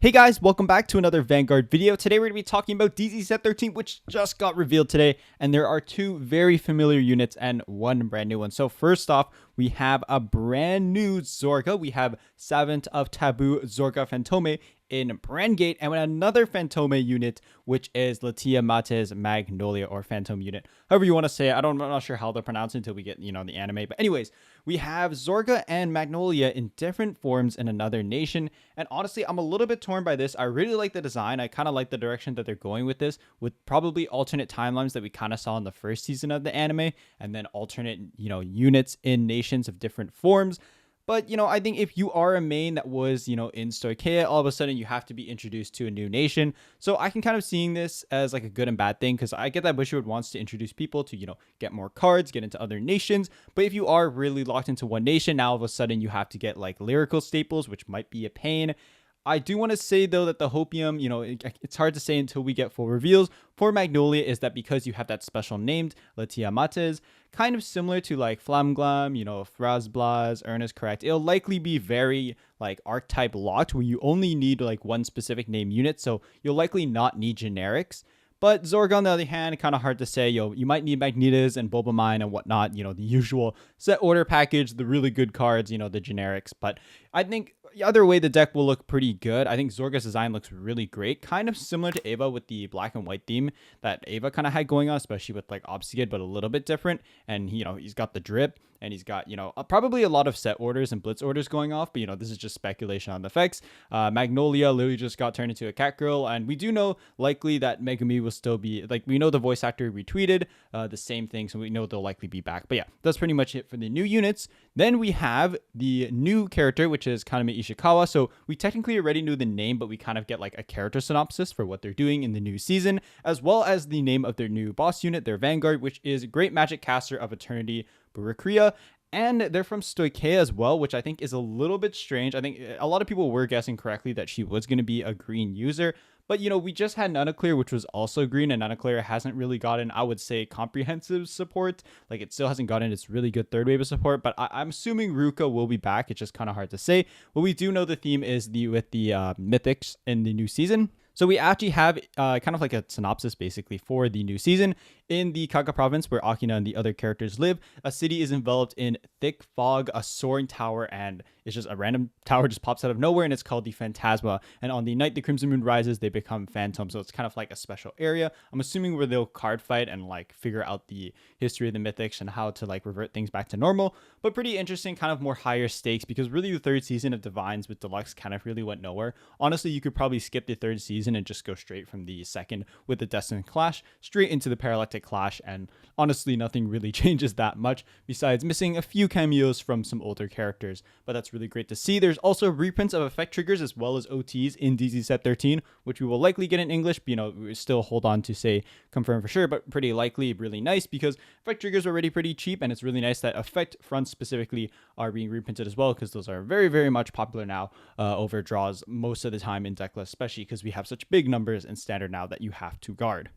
Hey guys, welcome back to another Vanguard video. Today we're going to be talking about DZ-BT13, which just got revealed today, and there are two very familiar units and one brand new one. So first off, we have a brand new Zorga. We have Savant of Taboo Zorga Fantome in Brandgate, and another Fantome unit, which is Latia Mate's Magnolia or Fantome unit. However you want to say it. I'm not sure how they're pronounced until we get, the anime. But anyways, we have Zorga and Magnolia in different forms in another nation. And honestly, I'm a little bit torn by this. I really like the design. I kind of like the direction that they're going with this, with probably alternate timelines that we kind of saw in the first season of the anime, and then alternate, units in nations of different forms. But, I think if you are a main that was, in Stoicheia, all of a sudden you have to be introduced to a new nation. So I can kind of seeing this as like a good and bad thing, because I get that Bushiroad wants to introduce people to, get more cards, get into other nations. But if you are really locked into one nation, now all of a sudden you have to get like lyrical staples, which might be a pain. I do want to say, though, that the hopium, it's hard to say until we get full reveals for Magnolia, is that because you have that special named Latia Mate's, kind of similar to like Flamglam, Frasblaz, Ernest Correct, it'll likely be very like archetype locked where you only need like one specific name unit. So you'll likely not need generics. But Zorga, on the other hand, kind of hard to say. You might need Magnetas and Bulbamine and whatnot, the usual set order package, the really good cards, the generics. But I think either way, the deck will look pretty good. I think Zorga's design looks really great. Kind of similar to Ava with the black and white theme that Ava kind of had going on, especially with like Obfuscate, but a little bit different. And, he's got the drip. And he's got, probably a lot of set orders and blitz orders going off. But, this is just speculation on the effects. Magnolia literally just got turned into a cat girl. And we do know likely that Megumi will still be, like, we know the voice actor retweeted the same thing. So we know they'll likely be back. But yeah, that's pretty much it for the new units. Then we have the new character, which is Kanami Ishikawa. So we technically already knew the name, but we kind of get like a character synopsis for what they're doing in the new season, as well as the name of their new boss unit, their Vanguard, which is Great Magic Caster of Eternity, Berucrea. And they're from Stoicheia as well, which I think is a little bit strange. I think a lot of people were guessing correctly that she was going to be a green user. But, we just had Nachalant, which was also green, and Nachalant hasn't really gotten, I would say, comprehensive support. Like, it still hasn't gotten its really good third wave of support, but I'm assuming Ruka will be back. It's just kind of hard to say. But we do know the theme is with the Mythischs in the new season. So we actually have kind of like a synopsis basically for the new season. In the Kaga province where Akina and the other characters live, a city is enveloped in thick fog, a soaring tower, and it's just a random tower just pops out of nowhere, and it's called the Fantasma. And on the night the Crimson Moon rises, they become Fantome. So it's kind of like a special area. I'm assuming where they'll card fight and like figure out the history of the Mythischs and how to like revert things back to normal. But pretty interesting, kind of more higher stakes, because really the third season of DivineZ with Deluxe kind of really went nowhere. Honestly, you could probably skip the third season and just go straight from the second with the Destiny Clash straight into the Parallactic Clash, and honestly nothing really changes that much besides missing a few cameos from some older characters, but that's really great to see. There's also reprints of effect triggers as well as OTs in DZ-BT13, which we will likely get in English, but we still hold on to say confirm for sure, but pretty likely really nice because effect triggers are already pretty cheap, and it's really nice that effect fronts specifically are being reprinted as well, because those are very, very much popular now over draws most of the time in deck lists, especially because we have such big numbers in standard now that you have to guard.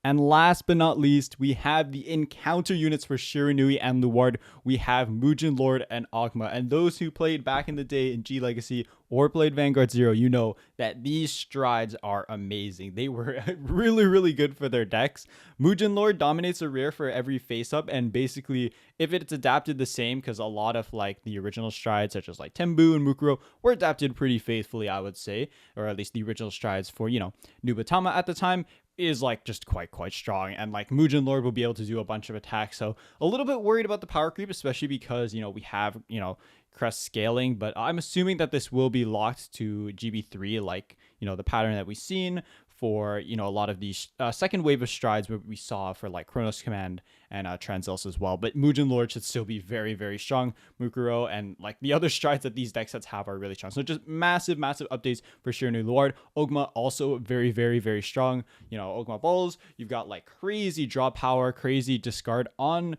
And last but not least, we have the encounter units for Shiranui and Luard. We have Mugen Lord and Ogma. And those who played back in the day in G Legacy or played Vanguard 0, you know that these strides are amazing. They were really, really good for their decks. Mugen Lord dominates a rare for every face-up, and basically, if it's adapted the same, because a lot of like the original strides, such as like Tembu and Mukuro, were adapted pretty faithfully, I would say, or at least the original strides for, Nubatama at the time, is like just quite strong, and like Mugen Lord will be able to do a bunch of attacks. So a little bit worried about the power creep, especially because we have crest scaling, but I'm assuming that this will be locked to GB3, like the pattern that we've seen for a lot of these second wave of strides where we saw for like Chronos Command and Transils as well. But Mugen Lord should still be very, very strong. Mukuro and like the other strides that these deck sets have are really strong. So just massive updates for Shiranui Luard. Ogma also very, very, very strong. Ogma Balls, you've got like crazy draw power, crazy discard on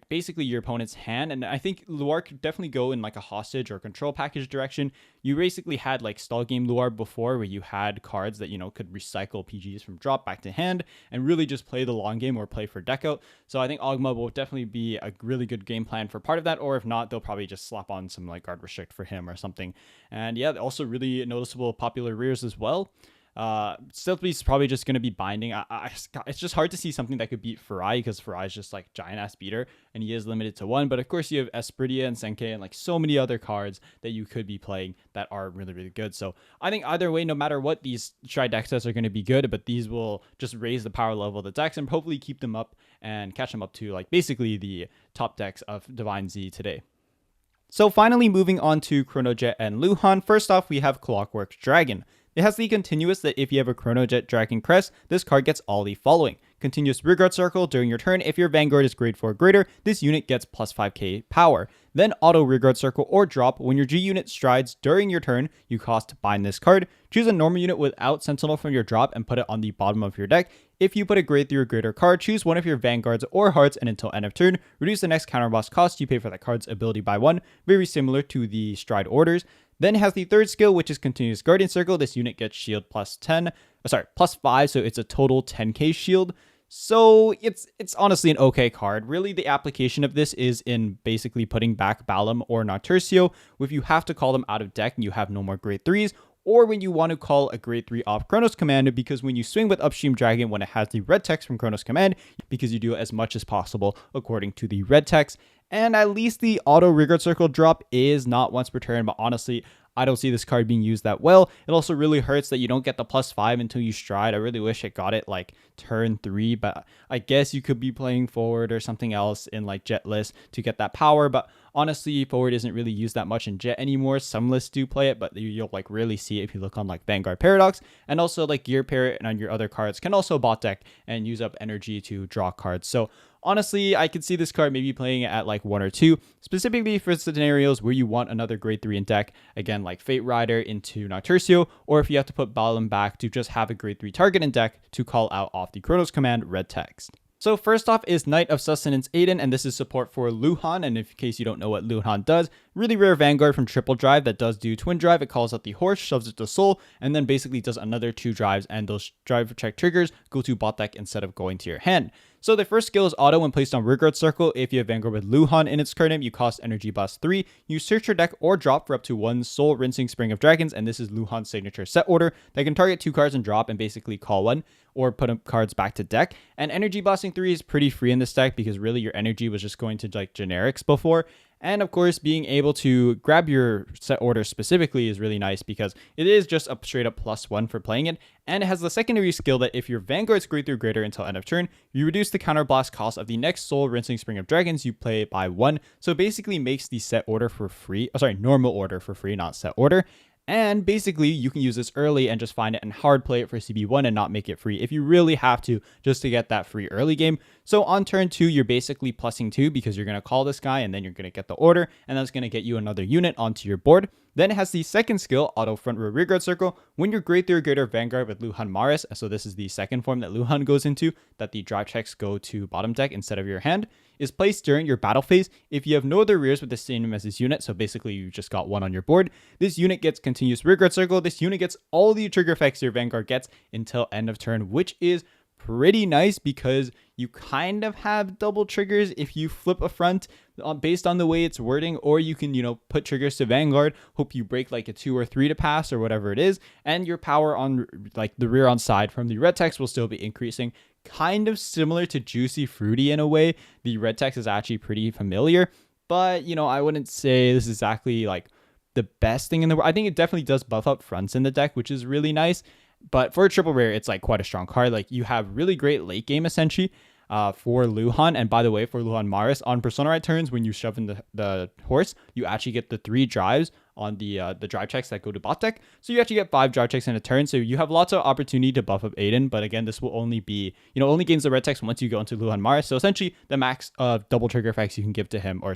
basically your opponent's hand, and I think Luard could definitely go in like a hostage or control package direction. You basically had like stall game Luard before, where you had cards that could recycle PGs from drop back to hand and really just play the long game or play for deck out. So I think Ogma will definitely be a really good game plan for part of that, or if not, they'll probably just slap on some like guard restrict for him or something. And yeah, also really noticeable popular rears as well. Stealthbeast's probably just going to be binding. It's just hard to see something that could beat Farai, because Farai is just like giant ass beater and he is limited to one. But of course you have Espridia and Senke and like so many other cards that you could be playing that are really, really good. So I think either way, no matter what, these Tri deck sets are going to be good, but these will just raise the power level of the decks and hopefully keep them up and catch them up to like basically the top decks of DivineZ today. So finally, moving on to Chronojet and Leuhan. First off, we have Clockwork Dragon. It has the continuous that if you have a Chronojet Dragon Crest, this card gets all the following. Continuous Rearguard Circle during your turn. If your Vanguard is grade 4 or greater, this unit gets plus 5k power. Then Auto Rearguard Circle or drop. When your G unit strides during your turn, you cost bind this card. Choose a normal unit without Sentinel from your drop and put it on the bottom of your deck. If you put a grade 3 or greater card, choose one of your Vanguards or Hearts, and until end of turn, reduce the next counterboss cost you pay for that card's ability by 1. Very similar to the Stride orders. Then it has the third skill, which is Continuous Guardian Circle. This unit gets shield plus 5, so it's a total 10k shield. So it's honestly an okay card. Really, the application of this is in basically putting back Balam or Nautercio if you have to call them out of deck and you have no more grade 3s, or when you want to call a grade 3 off Chronos Command, because when you swing with Upstream Dragon when it has the red text from Chronos Command, because you do as much as possible according to the red text. And at least the Auto Rearguard Circle drop is not once per turn, but honestly, I don't see this card being used that well. It also really hurts that you don't get the plus 5 until you stride. I really wish it got it like turn 3, but I guess you could be playing forward or something else in like Jet list to get that power. But honestly, forward isn't really used that much in Jet anymore. Some lists do play it, but you'll like really see it if you look on like Vanguard Paradox. And also like Gear Parrot and on your other cards can also bot deck and use up energy to draw cards. So honestly, I could see this card maybe playing it at like 1 or 2, specifically for scenarios where you want another grade 3 in deck, again like Fate Rider into Nautercio, or if you have to put Balam back to just have a grade 3 target in deck to call out off the Chronos Command red text. So first off is Knight of Sustenance Aiden, and this is support for Leuhan, and in case you don't know what Leuhan does, really rare Vanguard from Triple Drive that does do Twin Drive. It calls out the horse, shoves it to soul, and then basically does another 2 drives, and those drive check triggers go to bot deck instead of going to your hand. So the first skill is auto when placed on Rearguard Circle. If you have Vanguard with Leuhan in its card name, you cost energy bust 3. You search your deck or drop for up to 1 Soul Rinsing Spring of Dragons, and this is Leuhan's signature set order that can target 2 cards and drop and basically call 1 or put up cards back to deck. And energy busting 3 is pretty free in this deck because really your energy was just going to like generics before. And of course, being able to grab your set order specifically is really nice because it is just a straight up +1 for playing it. And it has the secondary skill that if your Vanguard's grade 3 or greater until end of turn, you reduce the counterblast cost of the next Soul Rinsing Spring of Dragons you play by 1. So it basically makes the set order for free. Normal order for free, not set order. And basically, you can use this early and just find it and hard play it for CB1 and not make it free if you really have to, just to get that free early game. So on turn 2, you're basically plussing 2 because you're going to call this guy and then you're going to get the order, and that's going to get you another unit onto your board. Then it has the second skill, Auto Front Row Rearguard Circle. When you're grade 3 or greater Vanguard with Leuhan Maris, so this is the second form that Leuhan goes into, that the drive checks go to bottom deck instead of your hand, is placed during your battle phase. If you have no other rears with the same name as this unit, so basically you just got 1 on your board, this unit gets Continuous Rearguard Circle. This unit gets all the trigger effects your Vanguard gets until end of turn, which is pretty nice because you kind of have double triggers if you flip a front based on the way it's wording, or you can, put triggers to Vanguard, hope you break like a 2 or 3 to pass or whatever it is, and your power on like the rear on side from the red text will still be increasing. Kind of similar to Juicy Fruity in a way. The red text is actually pretty familiar, but I wouldn't say this is exactly like the best thing in the world. I think it definitely does buff up fronts in the deck, which is really nice. But for a triple rare, it's like quite a strong card. Like you have really great late game essentially for Leuhan. And by the way, for Leuhan Maris, on Persona Ride turns, when you shove in the horse, you actually get the 3 drives on the drive checks that go to bot deck. So you actually get 5 drive checks in a turn. So you have lots of opportunity to buff up Aiden. But again, this will only be, only gains the red text once you go into Leuhan Maris. So essentially the max of double trigger effects you can give to him, or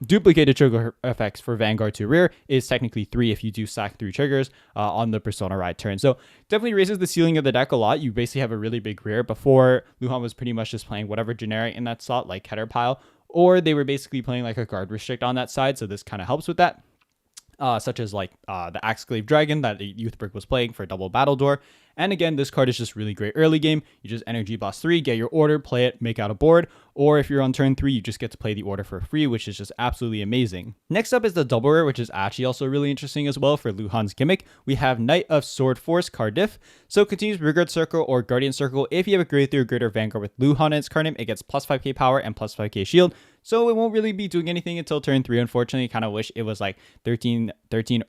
duplicated trigger effects for Vanguard to rear is technically 3 if you do sack 3 triggers on the Persona Ride turn. So definitely raises the ceiling of the deck a lot. You basically have a really big rear. Before, Leuhan was pretty much just playing whatever generic in that slot, like Header Pile, or they were basically playing like a guard restrict on that side. So this kind of helps with that. such as like the Axclave Dragon that Youthbrick was playing for double Battle Door. And again, this card is just really great early game. You just energy blast 3, get your order, play it, make out a board. Or if you're on turn 3, you just get to play the order for free, which is just absolutely amazing. Next up is the double rare, which is actually also really interesting as well for Leuhan's gimmick. We have Knight of Sword Force Caerdif. So continues Rigard Circle or Guardian Circle. If you have a grade 3 or greater Vanguard with Leuhan in its card name, it gets plus 5k power and plus 5k shield. So it won't really be doing anything until turn 3, unfortunately. Kind of wish it was like 13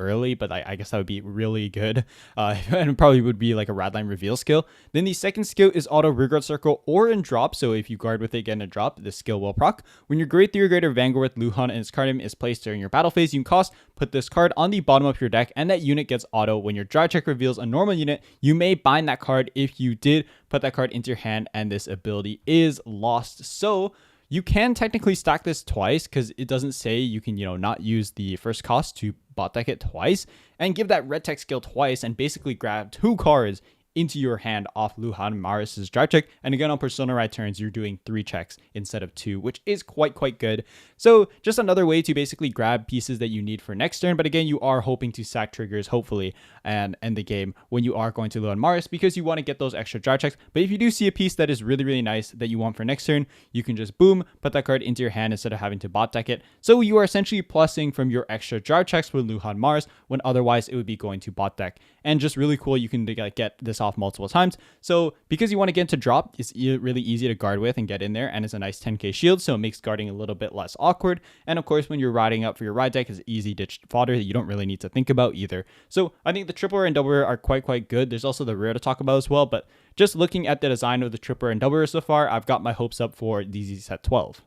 early, but I guess that would be really good. And it probably would be like a Radline reveal skill. Then the second skill is Auto Rigard Circle or in drop. So if you guard with it, get in a drop, this skill will proc. When your grade 3 or greater Vanguard with Leuhan and its card name is placed during your battle phase, you can cost, put this card on the bottom of your deck, and that unit gets auto. When your draw check reveals a normal unit, you may bind that card. If you did, put that card into your hand, and this ability is lost. So you can technically stack this twice because it doesn't say you can, not use the first cost to bot deck it twice and give that red tech skill twice and basically grab 2 cards into your hand off Leuhan Maris's drive check. And again, on Persona Ride turns, you're doing 3 checks instead of 2, which is quite good. So just another way to basically grab pieces that you need for next turn. But again, you are hoping to sack triggers, hopefully, and end the game when you are going to Leuhan Maris because you want to get those extra drive checks. But if you do see a piece that is really nice that you want for next turn, you can just boom, put that card into your hand instead of having to bot deck it. So you are essentially plussing from your extra drive checks with Leuhan Maris when otherwise it would be going to bot deck. And just really cool, you can get this off multiple times. So because you want to get into drop, it's really easy to guard with and get in there, and it's a nice 10k shield, so it makes guarding a little bit less awkward. And of course, when you're riding up for your ride deck, it's easy ditch fodder that you don't really need to think about either. So I think the triple rare and double rare are quite good. There's also the rare to talk about as well, but just looking at the design of the triple rare and double rare so far, I've got my hopes up for DZ set 12.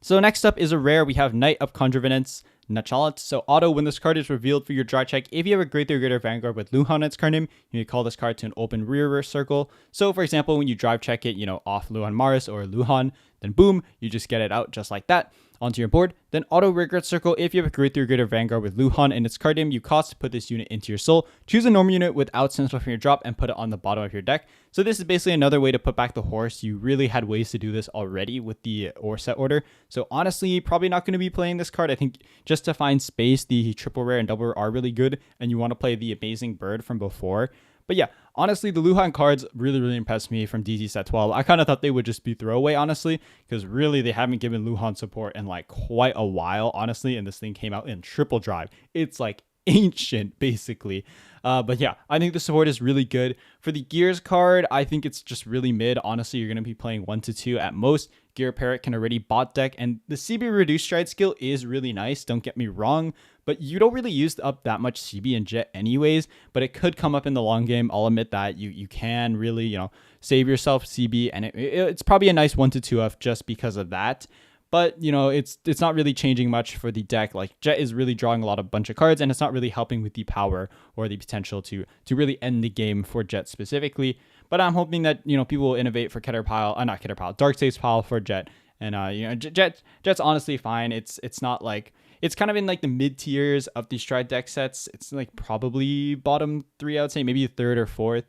So next up is a rare. We have Knight of Contrivance Nachalant. So auto, when this card is revealed for your draw check, if you have a grade 3 or greater Vanguard with Leuhan in its card name, you can call this card to an open rear circle. So for example, when you drive check it, off Leuhan Maris or Leuhan, then boom, you just get it out just like that onto your board. Then auto Rigard Circle, if you have a grade 3 or greater Vanguard with Leuhan in its card name, you cost to put this unit into your soul. Choose a normal unit without Sentinel from your drop and put it on the bottom of your deck. So this is basically another way to put back the horse. You really had ways to do this already with the or set order. So honestly, probably not going to be playing this card. I think just to find space, the triple rare and double rare are really good, and you want to play the amazing bird from before. But yeah, honestly, the Leuhan cards really impressed me from DZ set 12. I kind of thought they would just be throwaway, honestly, because really they haven't given Leuhan support in like quite a while, honestly, and this thing came out in triple drive. It's like ancient, basically. But yeah, I think the support is really good. For the Gears card, I think it's just really mid. Honestly, you're going to be playing 1 to 2 at most. Gear Parrot can already bot deck, and the CB Reduced Stride skill is really nice, don't get me wrong, but you don't really use up that much CB and Jet anyways, but it could come up in the long game. I'll admit that. You can really, save yourself CB, and it's probably a nice 1 to 2F just because of that. But, it's not really changing much for the deck. Like, Jet is really drawing a bunch of cards, and it's not really helping with the power or the potential to really end the game for Jet specifically. But I'm hoping that, people will innovate for Darksabe's Pile for Jet. And, Jet's honestly fine. It's not like, it's kind of in like the mid tiers of the Stride deck sets. It's like probably bottom 3, I would say, maybe 3rd or 4th.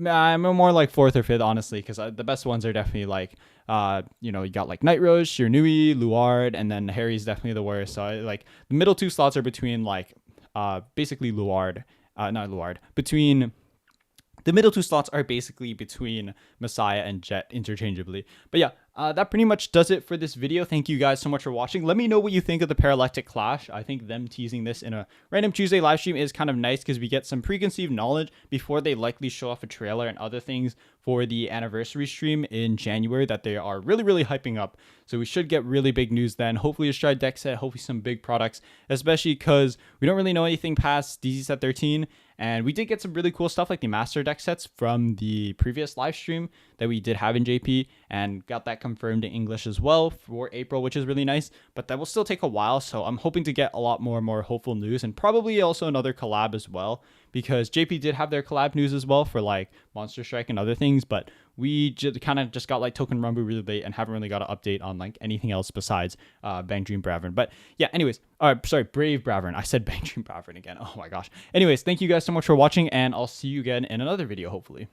I'm more like 4th or 5th, honestly, because the best ones are definitely like, you got like Night Rose, Shiranui, Luard, and then Harry's definitely the worst. So like the middle 2 slots are between like, basically the middle 2 slots are basically between Messiah and Jet interchangeably. But yeah, that pretty much does it for this video. Thank you guys so much for watching. Let me know what you think of the Parallactic Clash. I think them teasing this in a random Tuesday live stream is kind of nice because we get some preconceived knowledge before they likely show off a trailer and other things for the anniversary stream in January that they are really hyping up. So we should get really big news then. Hopefully a Stride deck set, hopefully some big products, especially because we don't really know anything past DZ set 13. And we did get some really cool stuff like the Master deck sets from the previous live stream that we did have in JP, and got that confirmed in English as well for April, which is really nice. But that will still take a while, so I'm hoping to get a lot more hopeful news, and probably also another collab as well, because JP did have their collab news as well for like Monster Strike and other things, but we kind of just got like Token Rumble really late and haven't really got an update on like anything else besides Bang Dream Bravern. But yeah, anyways, Brave Bravern. I said Bang Dream Bravern again. Oh my gosh. Anyways, thank you guys so much for watching, and I'll see you again in another video, hopefully.